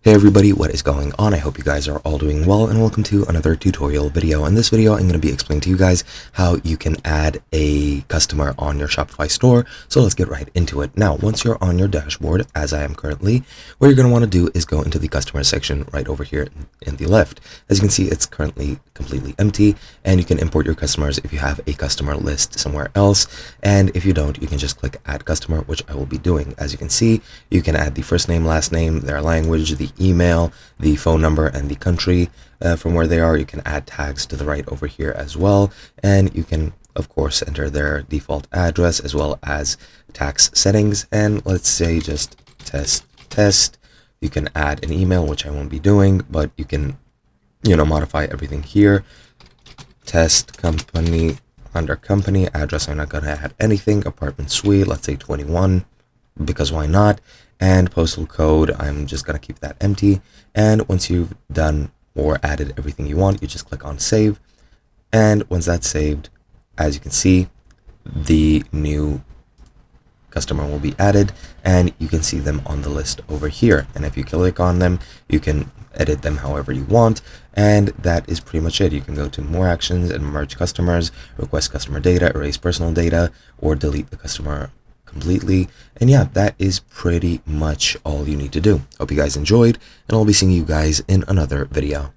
Hey everybody, what is going on? I hope you guys are all doing well, and welcome to another tutorial video. In this video, I'm going to be explaining to you guys how you can add a customer on your Shopify store. So let's get right into it. Now, once you're on your dashboard, as I am currently, what you're going to want to do is go into the customer section right over here in the left. As you can see, it's currently completely empty, and you can import your customers if you have a customer list somewhere else. And if you don't, you can just click add customer, which I will be doing. As you can see, you can add the first name, last name, their language, the email, the phone number, and the country from where they are. You can add tags to the right over here as well, and you can of course enter their default address as well as tax settings. And let's say just test. You can add an email, which I won't be doing, but you can modify everything here. Test company, under company address, I'm not going to add anything. Apartment suite, let's say 21, because why not? And postal code, I'm just going to keep that empty. And once you've done or added everything you want, you just click on save. And once that's saved, as you can see, the new customer will be added, and you can see them on the list over here. And if you click on them, you can edit them however you want, and that is pretty much it. You can go to more actions and merge customers, request customer data, erase personal data, or delete the customer completely. And yeah, that is pretty much all you need to do. Hope you guys enjoyed, and I'll be seeing you guys in another video.